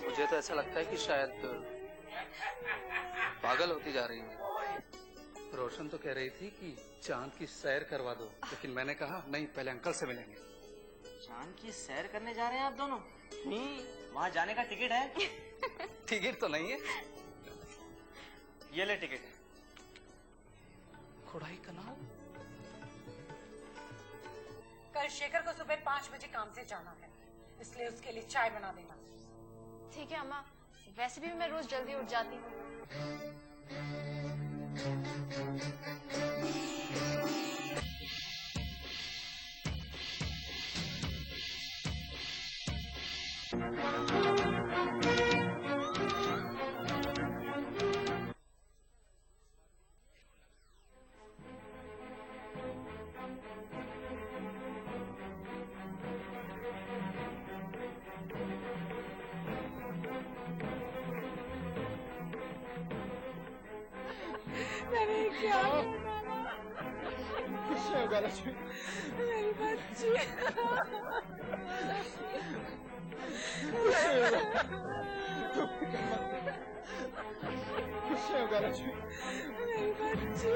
मुझे तो ऐसा लगता है कि शायद पागल होती जा रही है। रोशन तो कह रही थी कि चांद की सैर करवा दो, लेकिन मैंने कहा नहीं, पहले अंकल से मिलेंगे। चांद की सैर करने जा रहे हैं आप दोनों? नहीं, वहाँ जाने का टिकट है। टिकट तो नहीं है। ये ले टिकट। खुदाई कनाल। कल शेखर को सुबह 5 बजे काम से जाना है, इसलिए उसके लिए चाय बना देना। ठीक है अम्मा, वैसे भी मैं रोज जल्दी उठ जाती हूँ। लक्ष्मी, मेरी बच्ची। खुश होगा लक्ष्मी, मेरी बच्ची।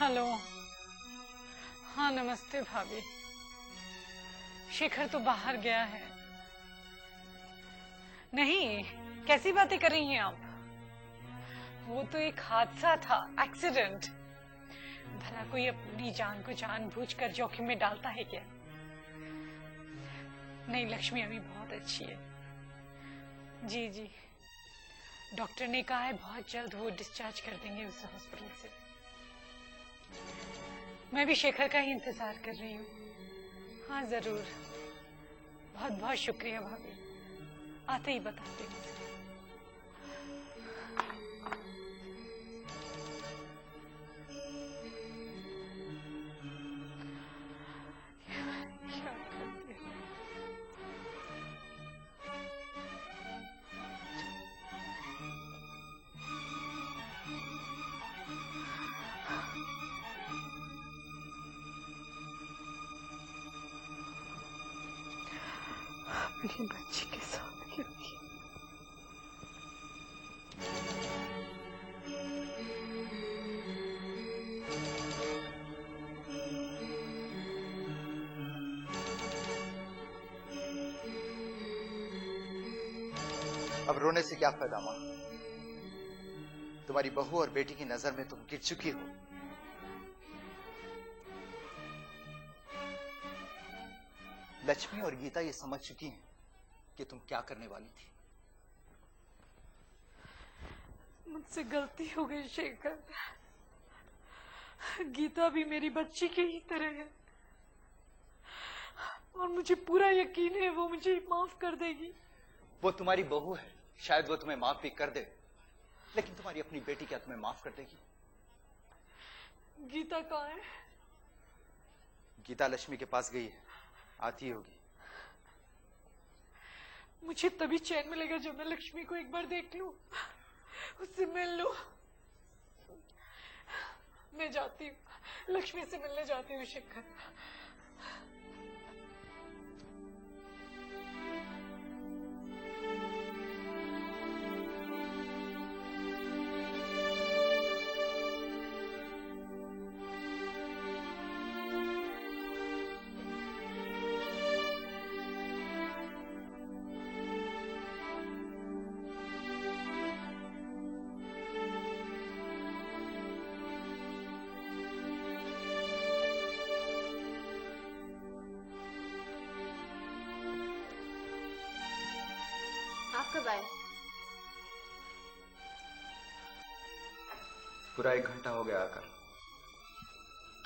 हेलो। हाँ नमस्ते भाभी। शेखर तो बाहर गया है। नहीं, कैसी बातें कर रही हैं आप? वो तो एक हादसा था, एक्सीडेंट। भला कोई अपनी जान को जानबूझकर जोखिम में डालता है क्या? नहीं, लक्ष्मी अभी बहुत अच्छी है। जी जी, डॉक्टर ने कहा है बहुत जल्द वो डिस्चार्ज कर देंगे उस हॉस्पिटल से। मैं भी शेखर का ही इंतजार कर रही हूँ। हाँ जरूर, बहुत बहुत शुक्रिया भाभी, आते ही बताते हैं। मेरी बच्ची के साथ क्योंकि अब रोने से क्या फायदा मां? तुम्हारी बहू और बेटी की नजर में तुम गिर चुकी हो। लक्ष्मी और गीता ये समझ चुकी हैं कि तुम क्या करने वाली थी। मुझसे गलती हो गई शेखर। गीता भी मेरी बच्ची की ही तरह है और मुझे पूरा यकीन है वो मुझे माफ कर देगी। वो तुम्हारी बहू है, शायद वो तुम्हें माफ भी कर दे, लेकिन तुम्हारी अपनी बेटी क्या तुम्हें माफ कर देगी? गीता कहाँ है? गीता लक्ष्मी के पास गई है। आती होगी। मुझे तभी चैन मिलेगा जब मैं लक्ष्मी को एक बार देख लूं, उससे मिल लूं। मैं जाती हूँ, लक्ष्मी से मिलने जाती हूँ शेखर। आप कब आए? पूरा 1 घंटा हो गया आकर।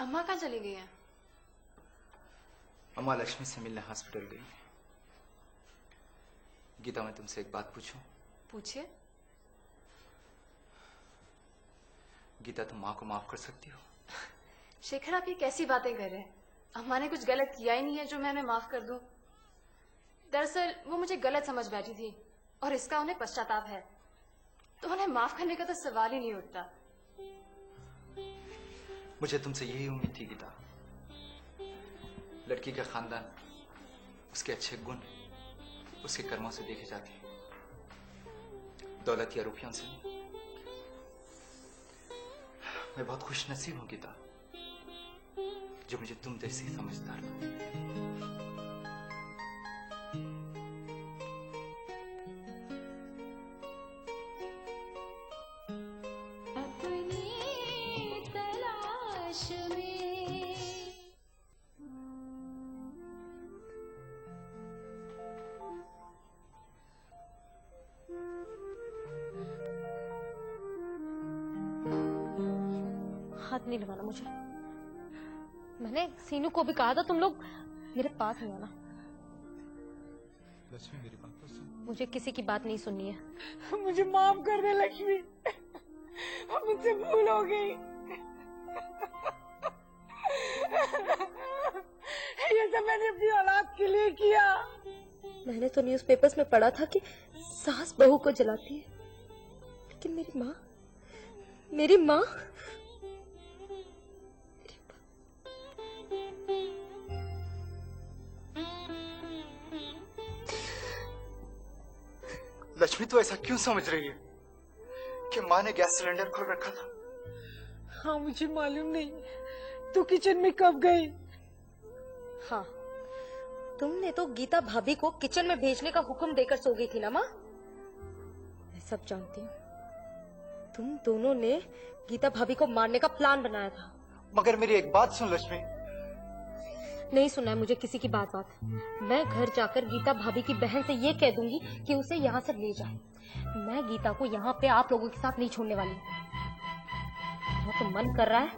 अम्मा कहाँ चली गई हैं? अम्मा लक्ष्मी से मिलने हॉस्पिटल गई। गीता, मैं तुमसे एक बात पूछूं? पूछिए। गीता, तुम माँ को माफ कर सकती हो? शेखर, आप ये कैसी बातें कर रहे हैं? अम्मा ने कुछ गलत किया ही नहीं है जो मैं उन्हें माफ कर दूं। दरअसल वो मुझे गलत समझ बैठी थी और इसका उन्हें पश्चाताप है, तो उन्हें माफ करने का तो सवाल ही नहीं उठता। मुझे तुमसे यही उम्मीद थी गीता। लड़की का खानदान, उसके अच्छे गुण उसके कर्मों से देखे जाते हैं, दौलत या रुपयों से नहीं। मैं बहुत खुश नसीब हूं गीता, जो मुझे तुम जैसी समझदार लगती है। हाथ नहीं लगाना मुझे। मैंने सीनू को भी कहा था तुम लोग मेरे पास नहीं आना। लक्ष्मी, मेरी बात तो सुन। मुझे किसी की बात नहीं सुननी है। मुझे माफ कर दे लक्ष्मी, मुझसे भूल हो गई। ये सब मैंने अपनी औलाद के लिए किया। मैंने तो न्यूज़पेपर्स में पढ़ा था कि सास बहू को जलाती है, लेकिन मेरी माँ लक्ष्मी, तू ऐसा क्यों समझ रही है कि माँ ने गैस सिलेंडर खोल रखा था? हाँ, मुझे मालूम नहीं तू किचन में कब गई। हाँ, तुमने तो गीता भाभी को किचन में भेजने का हुक्म देकर सो गई थी ना माँ। मैं सब जानती हूँ। तुम दोनों ने गीता भाभी को मारने का प्लान बनाया था। मगर मेरी एक बात सुन लक्ष्मी। नहीं सुना है मुझे किसी की बात। मैं घर जाकर गीता भाभी की बहन से ये कह दूंगी कि उसे यहाँ से ले जाए। मैं गीता को यहाँ पे आप लोगों के साथ नहीं छोड़ने वाली। मेरा तो मन कर रहा है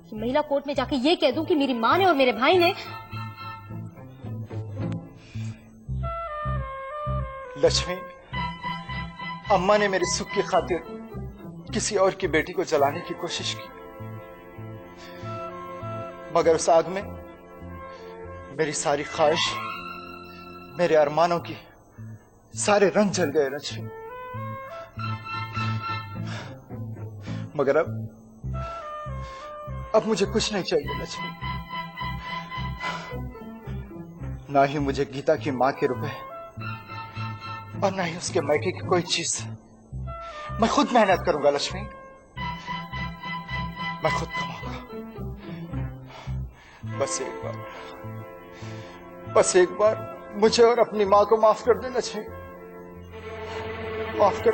कि महिला कोर्ट में जाके ये कह दूं कि मेरी माँ ने और मेरे भाई ने। लक्ष्मी, अम्मा ने मेरे सुख की खातिर किसी और की बेटी को जलाने की कोशिश की, मगर उस आग में मेरी सारी ख्वाहिश, मेरे अरमानों की सारे रंग जल गए लक्ष्मी। मगर अब मुझे कुछ नहीं चाहिए लक्ष्मी। ना ही मुझे गीता की मां के रुपए और ना ही उसके मायके की कोई चीज। मैं खुद मेहनत करूंगा लक्ष्मी, मैं खुद कमाऊंगा। बस एक बार मुझे और अपनी माँ को माफ कर दे लक्ष्मी, माफ कर।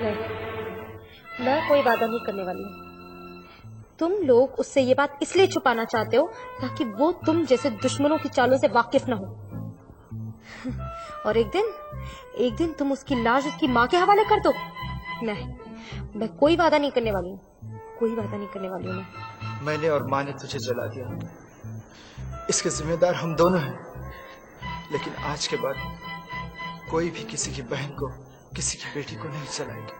नहीं, मैं कोई वादा नहीं करने वाली हूँ। तुम लोग उससे ये बात इसलिए छुपाना चाहते हो ताकि वो तुम जैसे दुश्मनों की चालों से वाकिफ ना हो। और एक दिन तुम उसकी लाश उसकी माँ के हवाले कर दो। नहीं, मैं कोई वादा नहीं करने वाली हूँ, कोई वादा नहीं करने वाली हूँ। मैंने और माँ ने तुझे जला दिया, इसके जिम्मेदार हम दोनों हैं। लेकिन आज के बाद कोई भी किसी की बहन को, किसी की बेटी को नहीं जलाएगी।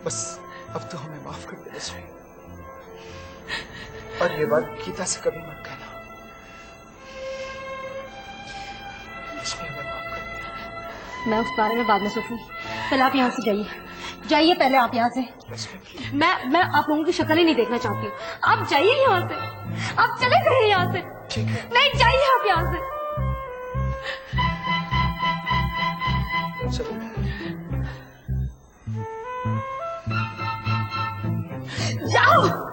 बस अब तो हमें माफ कर दे लक्ष्मी, और ये बात गीता से कभी मत कहना। मैं उस बारे में बाद में सोचूंगी। पहले आप यहाँ से जाइए, जाइए पहले आप यहाँ से। मैं आप लोगों की शक्ल ही नहीं देखना चाहती हूँ। आप जाइए यहाँ से, आप चले जाइए यहाँ से। ठीक है, नहीं, जाइए आप यहाँ से। चलो। जाओ।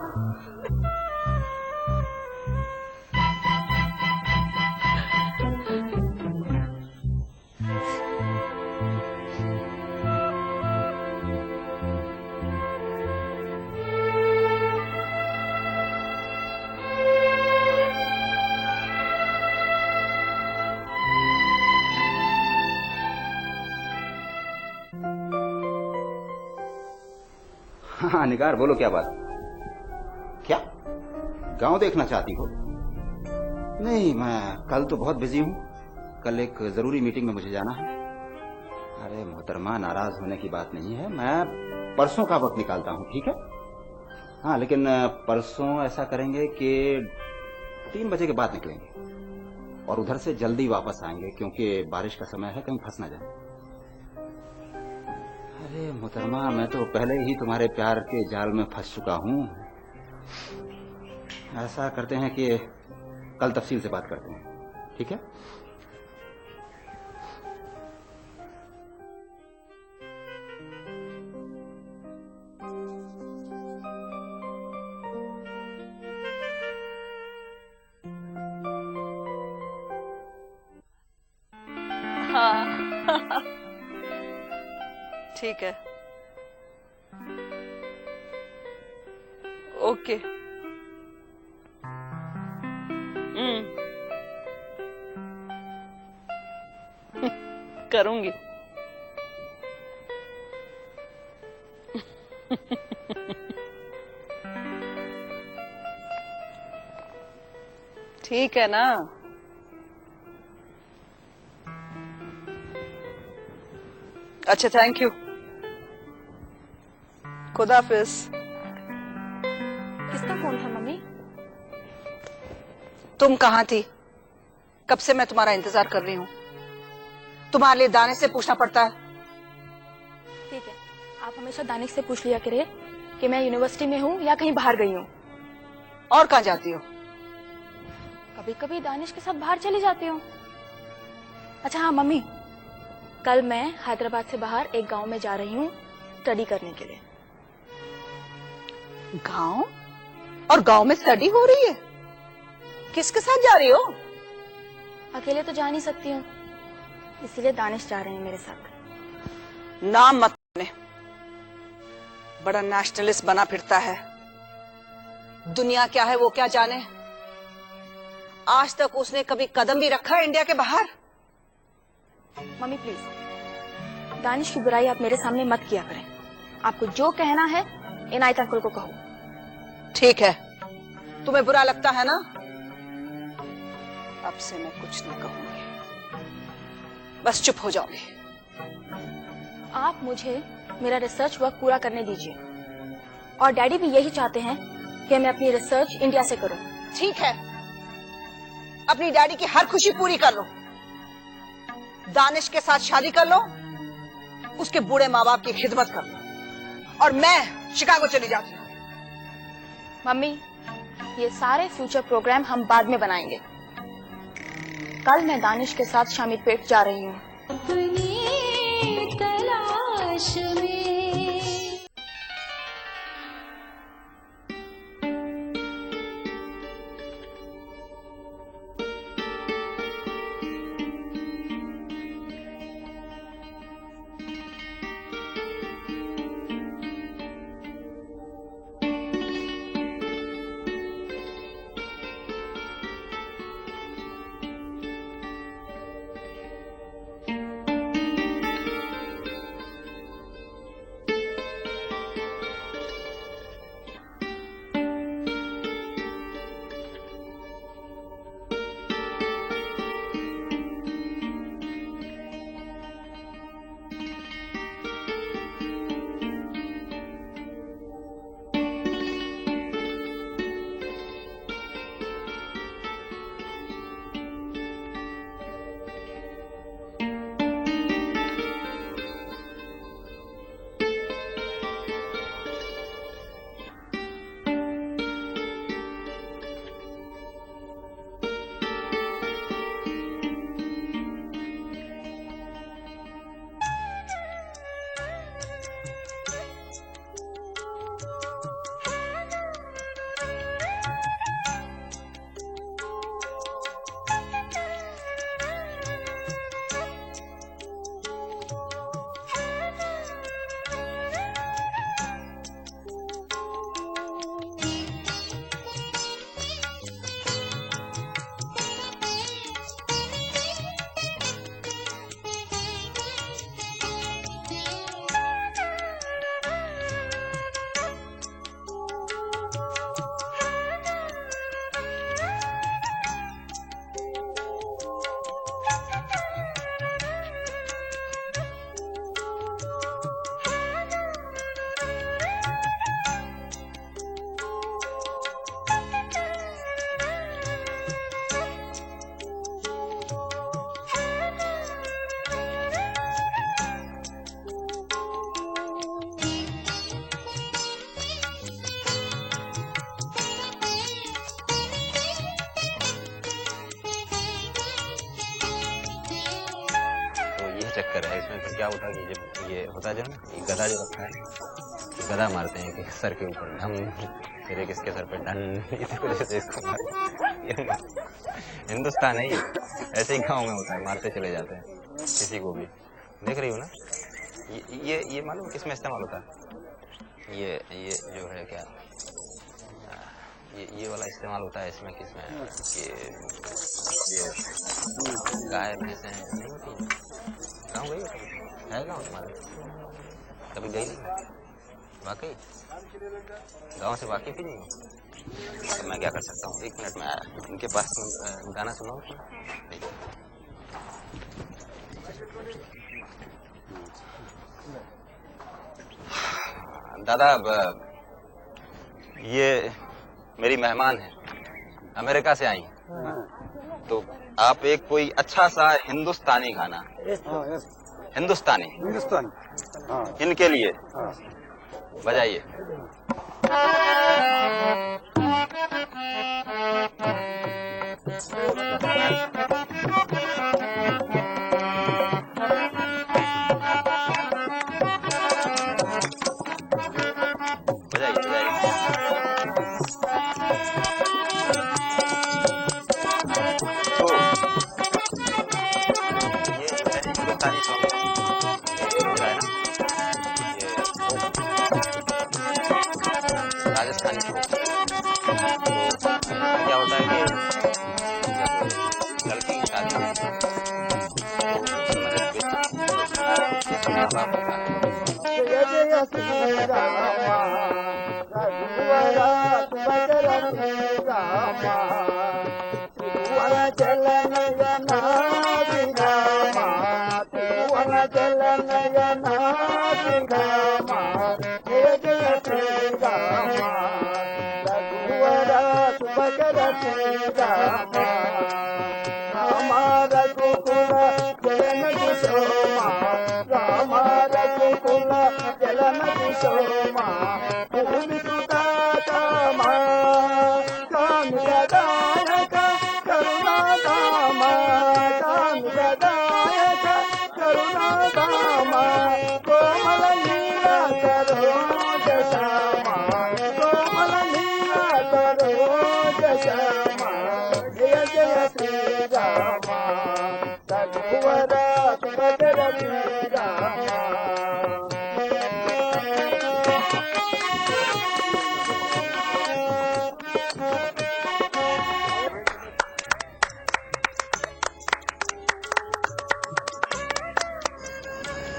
हाँ निगार, बोलो क्या बात? क्या गांव देखना चाहती हो? नहीं, मैं कल तो बहुत बिजी हूँ। कल एक जरूरी मीटिंग में मुझे जाना है। अरे मोहतरमा, नाराज होने की बात नहीं है। मैं परसों का वक्त निकालता हूँ, ठीक है? हाँ, लेकिन परसों ऐसा करेंगे कि 3 बजे के बाद निकलेंगे और उधर से जल्दी वापस आएंगे, क्योंकि बारिश का समय है, कहीं फंस ना जाए। अरे मोहतरमा, मैं तो पहले ही तुम्हारे प्यार के जाल में फंस चुका हूँ। ऐसा करते हैं कि कल तफसील से बात करते हैं, ठीक है? हाँ ठीक है, ओके। करूंगी। ठीक है ना? अच्छा, थैंक यू। खुदाफिज। किसका फोन था मम्मी? तुम कहाँ थी? कब से मैं तुम्हारा इंतजार कर रही हूँ। तुम्हारे लिए दानिश से पूछना पड़ता है। ठीक है, आप हमेशा दानिश से पूछ लिया करिए कि मैं यूनिवर्सिटी में हूँ या कहीं बाहर गई हूँ। और कहाँ जाती हो? कभी कभी दानिश के साथ बाहर चली जाती हूँ। अच्छा हाँ मम्मी, कल मैं हैदराबाद से बाहर एक गांव में जा रही हूँ स्टडी करने के लिए। गांव? और गांव में स्टडी हो रही है? किसके साथ जा रही हो? अकेले तो जा नहीं सकती हूँ, इसीलिए दानिश जा रहे हैं मेरे साथ। नाम मत लेने। बड़ा नेशनलिस्ट बना फिरता है। दुनिया क्या है वो क्या जाने। आज तक उसने कभी कदम भी रखा है इंडिया के बाहर? मम्मी प्लीज, दानिश की बुराई आप मेरे सामने मत किया करें। आपको जो कहना है इनायत अंकल को कहो। ठीक है, तुम्हें बुरा लगता है ना? अब से मैं कुछ नहीं कहूंगी, बस चुप हो जाओगे। आप मुझे मेरा रिसर्च वर्क पूरा करने दीजिए, और डैडी भी यही चाहते हैं कि मैं अपनी रिसर्च इंडिया से करूं। ठीक है, अपनी डैडी की हर खुशी पूरी कर लो। दानिश के साथ शादी कर लो, उसके बूढ़े माँ बाप की खिदमत कर लो, और मैं शिकागो चली जाती हूँ। मम्मी, ये सारे फ्यूचर प्रोग्राम हम बाद में बनाएंगे। कल मैं दानिश के साथ शामीरपेट जा रही हूँ। तलाश में चक्कर है इसमें। फिर क्या होता है कि जब ये होता है जो ना, ये गधा जो रखा है, गधा मारते हैं कि सर के ऊपर ढम, फिर एक इसके सर पे डन, इसी वजह से इसको हिंदुस्तान है ये, ऐसे ही गाँव में होता है, मारते चले जाते हैं किसी को भी। देख रही हो ना, ये मालूम किसमें इस्तेमाल होता है? ये जो है क्या, ये वाला इस्तेमाल होता है इसमें, किसमें ये गाय भैंसे नहीं होती, गाँव गई हो कभी? है गाँव तुम्हारे? कभी गई नहीं? वाकई गाँव से वाकिफ ही नहीं हो? तो मैं क्या कर सकता हूँ, 1 मिनट में आया, उनके पास गाना सुनाओ। दादा, ये मेरी मेहमान है, अमेरिका से आई, तो आप एक कोई अच्छा सा हिंदुस्तानी गाना, हिंदुस्तानी इनके लिए बजाइए। राजस्थानी क्या होता है कि लड़की की शादी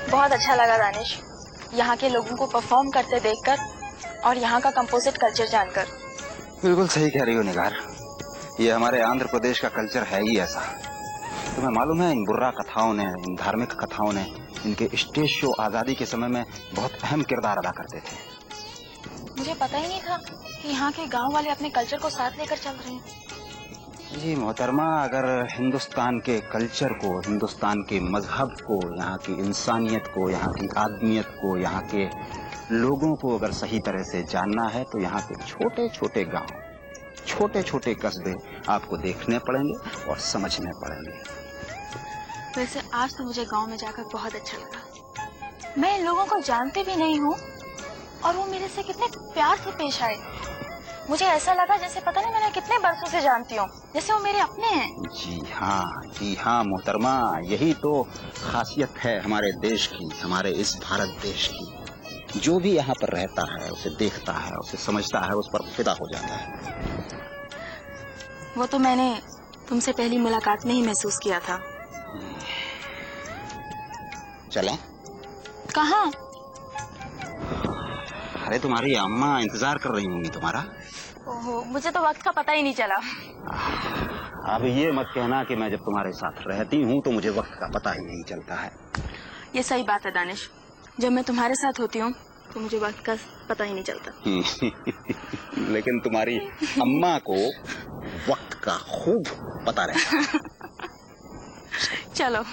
बहुत अच्छा लगा दानिश, यहाँ के लोगों को परफॉर्म करते देखकर और यहाँ का कंपोजिट कल्चर जानकर। बिल्कुल सही कह रही हो निगार, ये हमारे आंध्र प्रदेश का कल्चर है ही ऐसा। तुम्हें मालूम है, इन बुर्रा कथाओं ने, इन धार्मिक कथाओं ने, इनके स्टेज शो आजादी के समय में बहुत अहम किरदार अदा करते थे। मुझे पता ही नहीं था कि यहाँ के गांव वाले अपने कल्चर को साथ लेकर चल रहे हैं। जी मोहतरमा, अगर हिंदुस्तान के कल्चर को, हिंदुस्तान के मजहब को, यहाँ की इंसानियत को, यहाँ की आदमियत को, यहाँ के लोगों को अगर सही तरह से जानना है तो यहाँ के छोटे छोटे गांव, छोटे छोटे कस्बे आपको देखने पड़ेंगे और समझने पड़ेंगे। वैसे आज तो मुझे गांव में जाकर बहुत अच्छा लगा। मैं इन लोगों को जानती भी नहीं हूँ और वो मेरे से कितने प्यार से पेश आए। मुझे ऐसा लगा जैसे पता नहीं मैंने कितने बरसों से जानती हूँ, जैसे वो मेरे अपने हैं। जी हाँ मोहतरमा, यही तो खासियत है हमारे देश की, हमारे इस भारत देश की। जो भी यहाँ पर रहता है, उसे देखता है, उसे समझता है, उस पर फिदा हो जाता है। वो तो मैंने तुमसे पहली मुलाकात में ही महसूस किया था। चलें? कहाँ? अरे तुम्हारी अम्मा इंतजार कर रही होंगी तुम्हारा। ओहो, मुझे तो वक्त का पता ही नहीं चला। अब ये मत कहना कि मैं जब तुम्हारे साथ रहती हूँ तो मुझे वक्त का पता ही नहीं चलता है। ये सही बात है दानिश, जब मैं तुम्हारे साथ होती हूँ तो मुझे वक्त का पता ही नहीं चलता। लेकिन तुम्हारी अम्मा को वक्त का खूब पता रहता है। चलो।